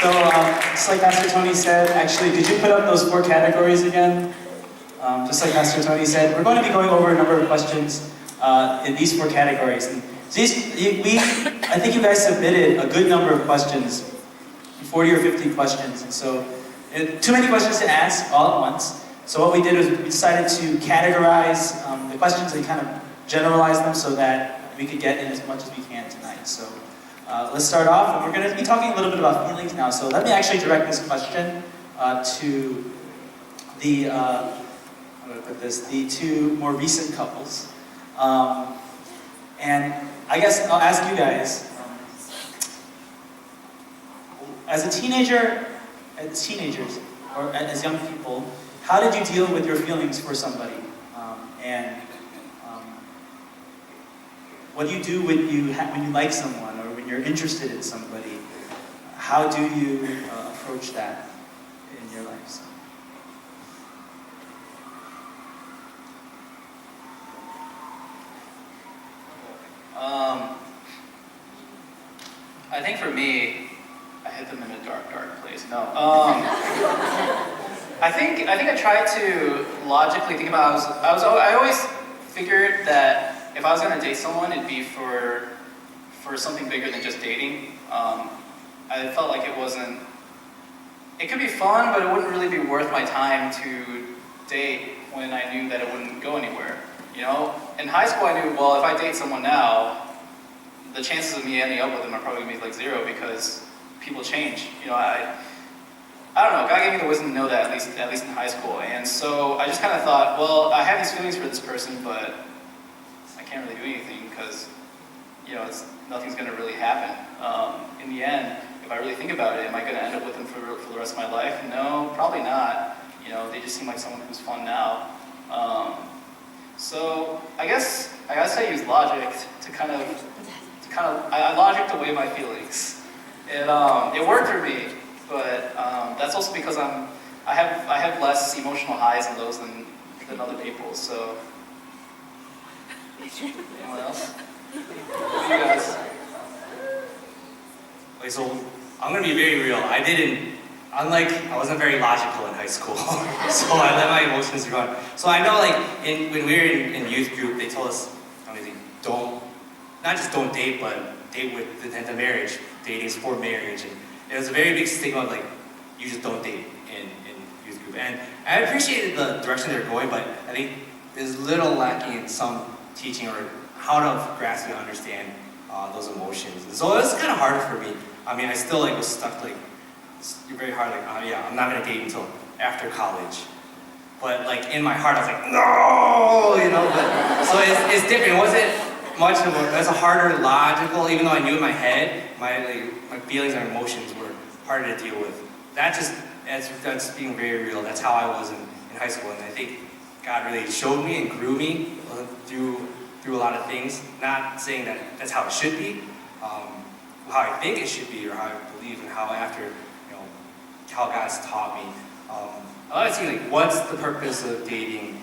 So, just like Pastor Tony said, actually, did you put up those 4 categories again? Just like Pastor Tony said, we're going to be going over a number of questions in these 4 categories. And I think you guys submitted a good number of questions, 40 or 50 questions, and so too many questions to ask all at once. So what we did was we decided to categorize the questions and kind of generalize them so that we could get in as much as we can tonight. So let's start off, and we're going to be talking a little bit about feelings now. So let me actually direct this question to the, I'm going to put this, the 2 more recent couples. And I guess I'll ask you guys, as teenagers, or as young people, how did you deal with your feelings for somebody? And what do you do when you like someone or when you're interested in somebody? How do you approach that in your lives? I think for me, I hit them in a dark place. No. I think I tried to logically think about. I always figured that if I was going to date someone, it'd be for something bigger than just dating. I felt like it wasn't. It could be fun, but it wouldn't really be worth my time to date when I knew that it wouldn't go anywhere. You know, in high school, I knew, well, if I date someone now, the chances of me ending up with them are probably going to be like 0 because people change. You know, I don't know. God gave me the wisdom to know that at least in high school, and so I just kind of thought, well, I have these feelings for this person, but I can't really do anything because, you know, nothing's going to really happen. In the end, if I really think about it, am I going to end up with them for the rest of my life? No, probably not. You know, they just seem like someone who's fun now. So I guess I use logic to kind of I logic away my feelings. It worked for me, but that's also because I have less emotional highs and lows than other people. So anyone else? What do you guys? Okay, so I'm gonna be very real. I wasn't very logical in high school, so I let my emotions run. So I know, like, when we were in youth group, they told us, not just don't date, but date with the marriage. Dating is for marriage, and it was a very big stigma of, like, you just don't date in youth group. And I appreciated the direction they were going, but I think there's little lacking in some teaching or how to grasp and understand those emotions. And so it was kind of hard for me. I mean, I still was stuck, you're very hard, I'm not gonna date until after college. But in my heart, I was like, no, but so it's different. It wasn't much of that's a harder logical, even though I knew in my head, my feelings and emotions were harder to deal with. That's being very real. That's how I was in high school, and I think God really showed me and grew me through a lot of things. Not saying that that's how it should be, how I think it should be, or how I believe, and how how God's taught me. I like to see what's the purpose of dating,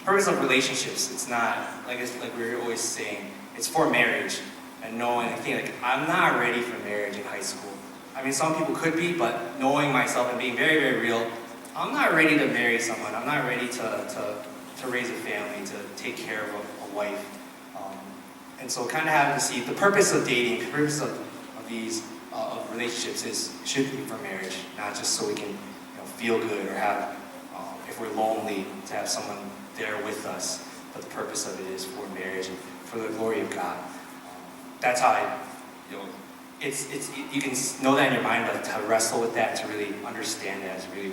purpose of relationships. It's not like we're always saying, it's for marriage, and knowing, I think I'm not ready for marriage in high school. I mean, some people could be, but knowing myself and being very, very real, I'm not ready to marry someone. I'm not ready to raise a family, to take care of a wife. And so kind of having to see the purpose of dating, the purpose of these of relationships should be for marriage, not just so we can feel good or have, if we're lonely, to have someone there with us. But the purpose of it is for marriage and for the glory of God. That's how you can know that in your mind, but to wrestle with that, to really understand that, is really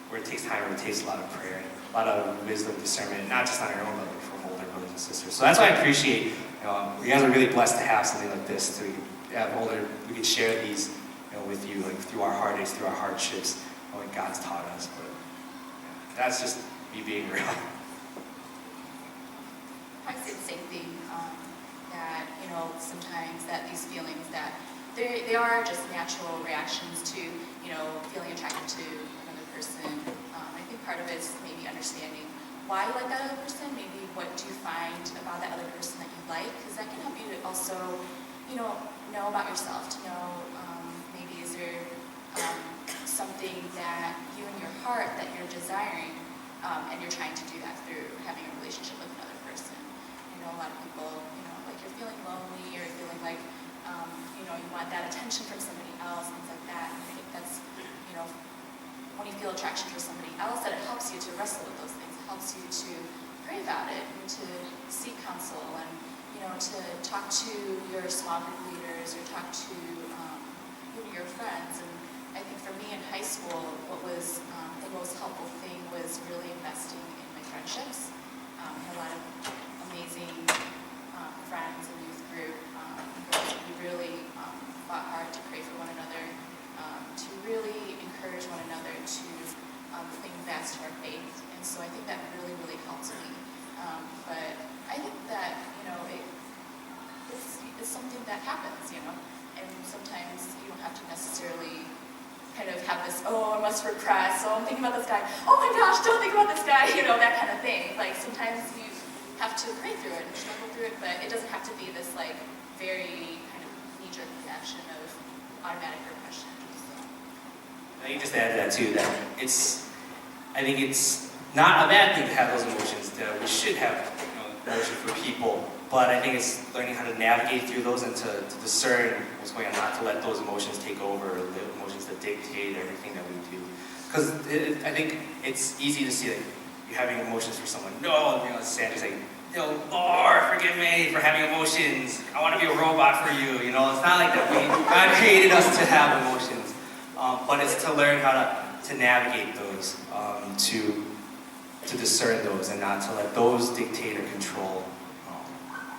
where it takes time, where it takes a lot of prayer, a lot of wisdom, discernment, not just on our own, but from older brothers and sisters. So that's why I appreciate, you guys are really blessed to have something like this, so we can share these, with you, through our heartaches, through our hardships, what God's taught us. But that's just me being real. I say the same thing, that, sometimes that these feelings that they are just natural reactions to, feeling attracted to another person. I think part of it is maybe understanding why you like that other person, maybe what do you find about that other person that you like, because that can help you to also, know about yourself, to know maybe part that you're desiring, and you're trying to do that through having a relationship with another person. I know a lot of people, like you're feeling lonely, or you're feeling like, you want that attention from somebody else, things like that. And I think that's, when you feel attraction for somebody else, that it helps you to wrestle with those things. It helps you to pray about it and to seek counsel and, to talk to your small group leaders or talk to even your friends. And I think for me in high school, what was the most helpful thing was really investing in my friendships. I had a lot of amazing friends and youth group. We really fought hard to pray for one another, to really encourage one another to cling fast to our faith. And so I think that really, really helps me. But I think that, it's something that happens, and sometimes you don't have to necessarily kind of have this, I must repress, I'm thinking about this guy, oh my gosh, don't think about this guy, that kind of thing. Like sometimes you have to pray through it and struggle through it, but it doesn't have to be this like very kind of knee-jerk reaction of automatic repression. So. I think just to add to that too, that I think it's not a bad thing to have those emotions. That we should have emotions for people, but I think it's learning how to navigate through those and to discern what's going on, not to let those emotions take over, or the emotions that dictate everything that we do. Because I think it's easy to see that you're having emotions for someone. No, Sandra's like, Lord, forgive me for having emotions. I want to be a robot for you. It's not like that. God created us to have emotions, but it's to learn how to navigate those, to discern those, and not to let those dictate or control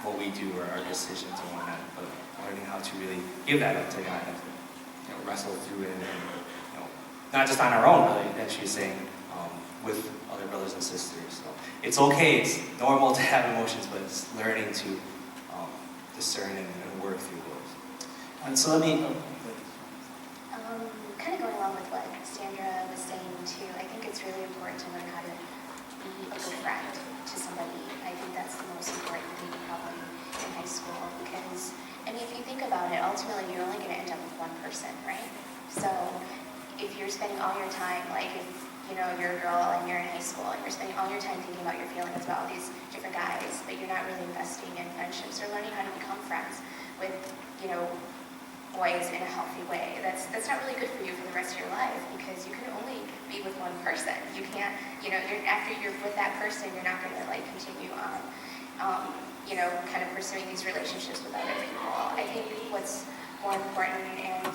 what we do or our decisions and whatnot. But learning how to really give that up to God and wrestle through it, and not just on our own, really, as she's saying, with other brothers and sisters. So it's okay, it's normal to have emotions, but it's learning to discern and work through those. And so let me. Kind of going along with what Sandra was saying too, I think it's really important to learn how to be a good friend to somebody. I think that's the most important thing probably in high school, because, if you think about it, ultimately you're only going to end up with one person, right? So if you're spending all your time, like if you're a girl and you're in high school and you're spending all your time thinking about your feelings about all these different guys, but you're not really investing in friendships or learning how to become friends with, boys in a healthy way, that's not really good for you for the rest of your life, because you can only be with one person. You can't, after you're with that person, you're not going to continue on, kind of pursuing these relationships with other people. I think what's more important, and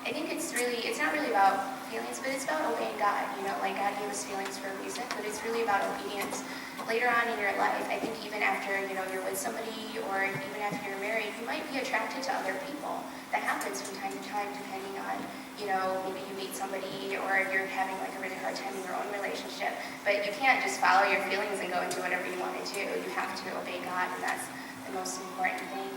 I think it's not really about feelings, but it's about obeying God. Like God gave us feelings for a reason, but it's really about obedience. Later on in your life, I think even after, you're with somebody, or even after you're married, you might be attracted to other people. That happens from time to time, depending on, maybe you meet somebody, or you're having a really hard time in your own relationship. But you can't just follow your feelings and go and do whatever you want to do. You have to obey God, and that's the most important thing.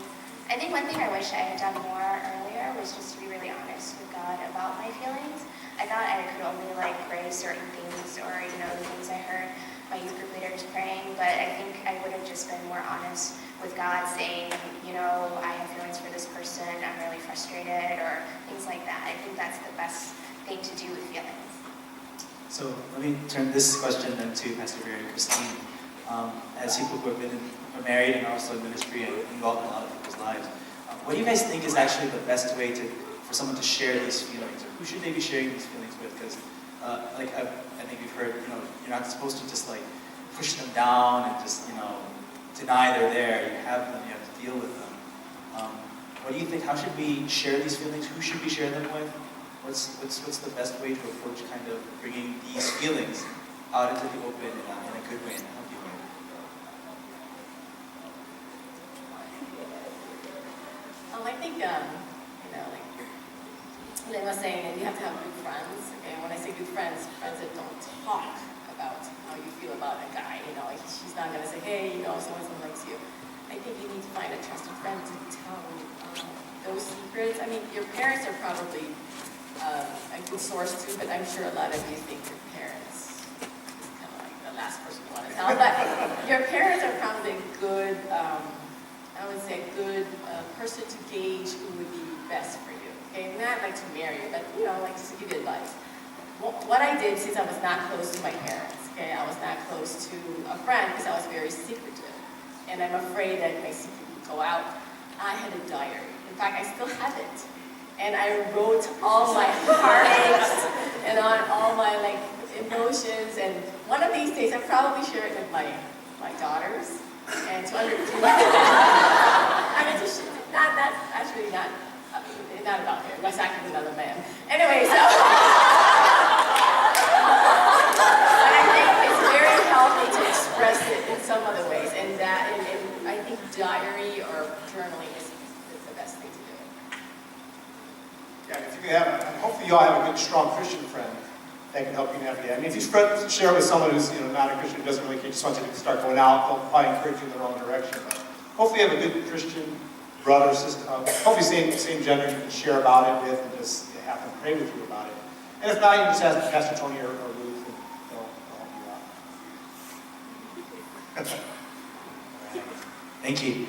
I think one thing I wish I had done more earlier was just to be really honest with God about my feelings. I thought I could only pray certain things, or the things I heard my youth group leaders praying, but I think I would have just been more honest with God, saying, I have feelings for this person, I'm really frustrated, or things like that. I think that's the best thing to do with feelings. So let me turn this question then to Pastor Vera and Christine. As people who have been married and also in ministry and involved in a lot of people's lives, what do you guys think is actually the best way for someone to share these feelings, or who should they be sharing these feelings with? Because I think we've heard, you're not supposed to just push them down and just, deny they're there. You have them, you have to deal with them. What do you think? How should we share these feelings? Who should we share them with? What's the best way to approach kind of bringing these feelings out into the open in a good way, in a healthy way? I think, Lynn was saying, you have to have good friends. Okay, and when I say good friends, friends that don't talk about how you feel about a guy. She's not going to say, hey, someone likes you. I think you need to find a trusted friend to tell those secrets. Your parents are probably a good source too, but I'm sure a lot of you think your parents is kind of like the last person you want to tell. But your parents are probably a good, I would say, a good person to gauge who would be best for you. Okay, not to marry you, but just to give you advice. what I did, since I was not close to my parents, okay, I was not close to a friend because I was very secretive, and I'm afraid that my secret would go out. I had a diary. In fact, I still have it, and I wrote all my heartaches and on all my like emotions. And one of these days, I probably share it with my daughters, and to understand. I mean, just not actually not. Not about him. That's actually another man. Anyway, so. But I think it's very healthy to express it in some other ways, and I think diary or journaling is the best thing to do. Yeah, if you have, hopefully you all have a good, strong Christian friend that can help you navigate. I mean, if you share it with someone who's not a Christian, who doesn't really care, just wants you to start going out, they'll probably encourage you in the wrong direction. But hopefully you have a good Christian brother, sister, hopefully same gender you can share about it with and just have them pray with you about it. And if not, you can just ask Pastor Tony or Ruth and they'll help you out. Thank you.